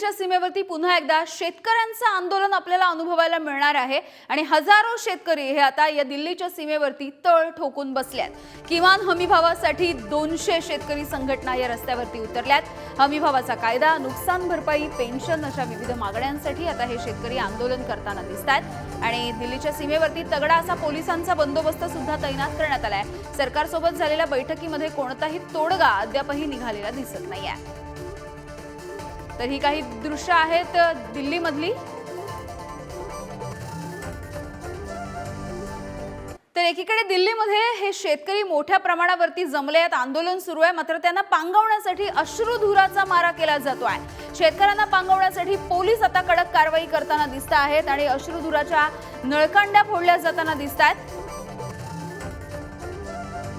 दिल्लीच्या सीमेवरती पुन्हा एकदा शेतकऱ्यांचं आंदोलन आपल्याला अनुभवायला मिळणार आहे आणि हजारो शेतकरी हे आता या दिल्लीच्या सीमेवरती तळ ठोकून बसल्यात। किमान हमीभावासाठी 200 शेतकरी संघटना या रस्त्यावरती उतरल्यात। हमीभावाचा कायदा, नुकसान भरपाई, पेन्शन अशा विविध मागण्यांसाठी आता हे शेतकरी आंदोलन करताना दिसतात आणि दिल्लीच्या सीमेवरती तगडा असा पोलिसांचा बंदोबस्त सुद्धा तैनात करण्यात आलाय। सरकारसोबत झालेल्या बैठकीमध्ये कोणताही तोडगा अद्यापही निघालेला दिसत नाहीये। तर ही काही दृश्य आहेत दिल्लीमधली। तर एकीकडे दिल्लीमध्ये हे शेतकरी मोठ्या प्रमाणावरती जमले आहेत, आंदोलन सुरू आहे, मात्र त्यांना पांगवण्यासाठी अश्रुधुराचा मारा केला जातोय। शेतकऱ्यांना पांगवण्यासाठी पोलीस आता कडक कारवाई करताना दिसत आहेत आणि अश्रुधुराच्या नळकांड्या फोडल्या जाताना दिसत आहेत।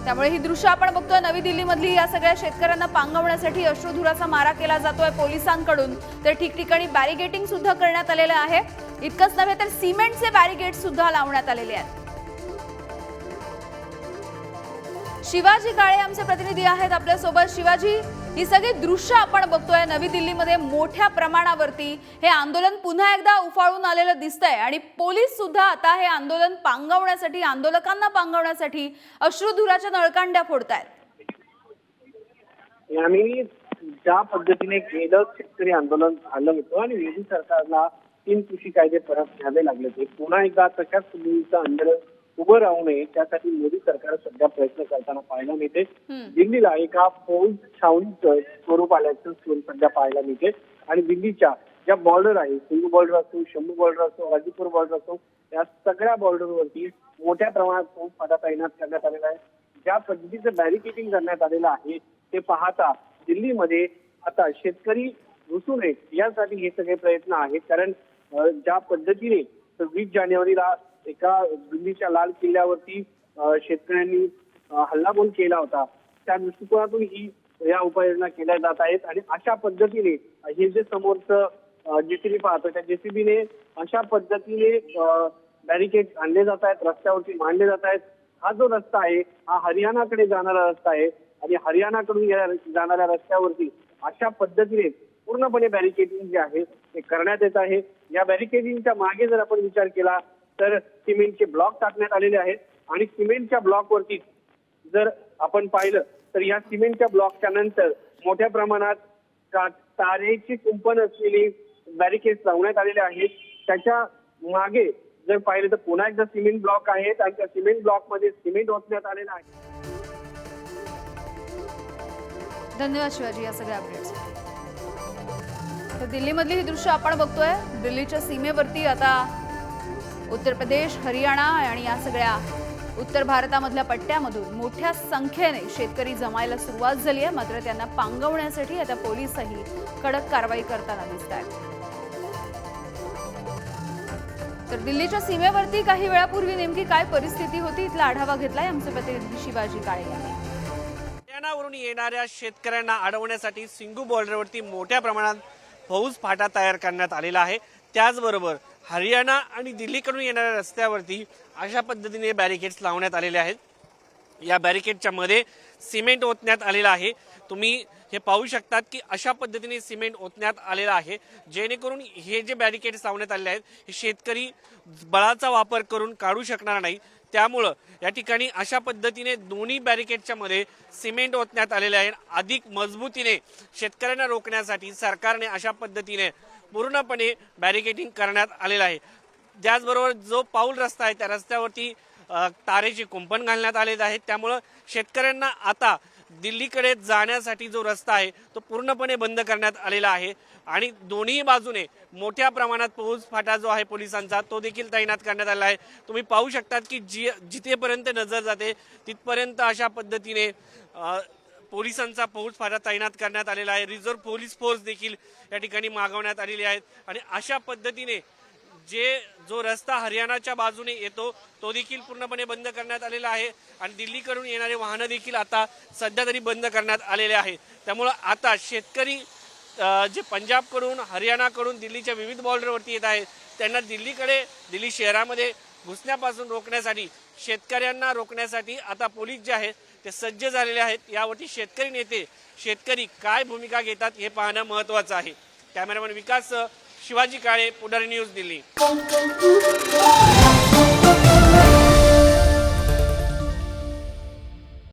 त्यामुळे ही दृश्य आपण बघतोय नवी दिल्लीमधली। या सगळ्या शेतकऱ्यांना पांगवण्यासाठी अश्रुधुराचा मारा केला जातोय पोलिसांकडून। तर ठिकठिकाणी बॅरिगेटिंग सुद्धा करण्यात आलेलं आहे। इतकंच नव्हे तर सिमेंटचे बॅरिगेट सुद्धा लावण्यात आलेले आहेत। शिवाजी काळे आमचे प्रतिनिधी आहेत आपल्या सोबत। शिवाजी, ही सगळी दृश्य आपण बघतोय नवी दिल्लीमध्ये मोठ्या प्रमाणावरती हे आंदोलन पुन्हा एकदा उफाळून आलेलं दिसतंय आणि पोलीस सुद्धा आता हे आंदोलन पांगवण्यासाठी, आंदोलकांना पांगवण्यासाठी अश्रुधुराच्या नळकांड्या फोडतायत। यामिनी ज्या पद्धतीने गेलं शेतकरी आंदोलन झालं होतं आणि मोदी सरकारला 3 कृषी कायदे परत घ्यावे लागले होते, पुन्हा एकदा तशाच पद्धतीचं आंदोलन उभं राहू नये त्यासाठी मोदी सरकार सध्या प्रयत्न करताना पाहायला मिळते। दिल्लीला एका फौज छावणीचं स्वरूप आल्याचं सध्या पाहायला मिळते आणि दिल्लीच्या ज्या बॉर्डर आहे, सिंधू बॉर्डर असो, शंभू बॉर्डर असो, गाजीपूर बॉर्डर असो, या सगळ्या बॉर्डरवरती मोठ्या प्रमाणात फौज फाटा तैनात करण्यात आलेला आहे। ज्या पद्धतीचं बॅरिकेडिंग करण्यात आलेलं आहे ते पाहता दिल्लीमध्ये आता शेतकरी घुसू नयेत यासाठी हे सगळे प्रयत्न आहेत। कारण ज्या पद्धतीने 20 जानेवारीला एका दिल्लीच्या लाल किल्ल्यावरती शेतकऱ्यांनी हल्लाबोल केला होता, त्या दृष्टिकोनातून ही या उपाययोजना केल्या जात आहेत आणि अशा पद्धतीने हे जे समोरचं जेसीबी पाहतो त्या जेसीबीने अशा पद्धतीने बॅरिकेड आणले जात आहेत, रस्त्यावरती मांडले जात आहेत। हा जो रस्ता आहे हा हरियाणाकडे जाणारा रस्ता आहे आणि हरियाणाकडून जाणाऱ्या रस्त्यावरती अशा पद्धतीने पूर्णपणे बॅरिकेडिंग जे आहे ते करण्यात येत आहे। या बॅरिकेडिंगच्या मागे जर आपण विचार केला तर सिमेंटचे ब्लॉक टाकण्यात आलेले आहेत आणि सिमेंटच्या ब्लॉकवरती जर आपण पाहिलं तर या सिमेंटच्या ब्लॉकच्या नंतर मोठ्या प्रमाणात तारेची कुंपण असलेली बॅरिकेड्स लावण्यात आलेले आहेत। त्याच्या मागे जर पाहिलं तर पुन्हा एकदा सिमेंट ब्लॉक आहेत आणि त्या सिमेंट ब्लॉक मध्ये सिमेंट ओतण्यात आलेलं आहे। धन्यवाद शिवाजी या सगळ्या अपडेट्स। तर दिल्लीमधली ही दृश्य आपण बघतोय। दिल्लीच्या सीमेवरती आता उत्तर प्रदेश, हरियाणा आणि या सगळ्या उत्तर भारतामधल्या पट्ट्यामधून मोठ्या संख्येने शेतकरी जमायला सुरुवात झाली आहे, मात्र त्यांना पांगवण्यासाठी आता पोलीसही कडक कारवाई करताना दिसत आहेत। तर दिल्लीच्या सीमेवरती काही वेळापूर्वी नेमकी काय परिस्थिती होती इथला आढावा घेतलाय आमचे प्रतिनिधी शिवाजी काळे यांनी। हरियाणावरून येणाऱ्या शेतकऱ्यांना अडवण्यासाठी सिंघू बॉर्डरवरती मोठ्या प्रमाणात फौज फाटा तयार करण्यात आलेला आहे। त्याचबरोबर हरियाणा आणि दिल्लीकडून येणाऱ्या रस्त्यावरती अशा पद्धतीने बॅरिकेड्स लावण्यात आलेले आहेत। या बॅरिकेडच्या मध्ये सिमेंट ओतण्यात आलेलं आहे। तुम्ही हे पाहू शकतात की अशा पद्धतीने सिमेंट ओतण्यात आलेलं आहे, जेणेकरून हे जे बॅरिकेड्स लावण्यात आलेले आहेत हे शेतकरी बळाचा वापर करून काढू शकणार नाही। त्यामुळं या ठिकाणी अशा पद्धतीने दोन्ही बॅरिकेडच्या मध्ये सिमेंट ओतण्यात आलेले आहे। अधिक मजबूतीने शेतकऱ्यांना रोखण्यासाठी सरकारने अशा पद्धतीने पूर्णपणे बॅरिकेडिंग करण्यात आलेलं आहे। त्याचबरोबर जो पाऊल रस्ता आहे त्या रस्त्यावरती तारेचे कुंपण घालण्यात आलेले आहेत। त्यामुळं शेतकऱ्यांना आता दिल्लीकडे जाण्यासाठी जो रस्ता आहे तो पूर्णपणे बंद करण्यात आलेला आहे आणि दोन्ही बाजूने मोठ्या प्रमाणात फौज फाटा जो आहे पोलिसांचा तो देखील तैनात करण्यात आला आहे। तुम्ही पाहू शकतात की जिथेपर्यंत नजर जाते तिथपर्यंत अशा पद्धतीने पोलिसांचा फौज फाटा तैनात करण्यात आलेला आहे। रिझर्व्ह पोलीस फोर्स देखील या ठिकाणी मागवण्यात आलेली आहेत आणि अशा पद्धतीने जो रस्ता हरियाणाच्या बाजूने येतो तो देखील पूर्णपणे बंद करण्यात आलेला आहे आणि दिल्लीकडून येणारे वाहनं देखील आता सध्या तरी बंद करण्यात आलेले आहे। त्यामुळे आता शेतकरी जे पंजाबकडून, हरियाणाकडून दिल्लीच्या विविध बॉर्डरवरती येत आहेत त्यांना दिल्ली शहरामध्ये घुसण्यापासून रोखण्यासाठी, शेतकऱ्यांना रोखण्यासाठी आता पोलीस जे आहेत ते सज्ज झालेले आहेत। यावरती शेतकरी नेते, शेतकरी काय भूमिका घेतात हे पाहणं महत्त्वाचं आहे। कॅमेरामॅन विकास शिवाजी काळे, पुढारी न्यूज, दिल्ली.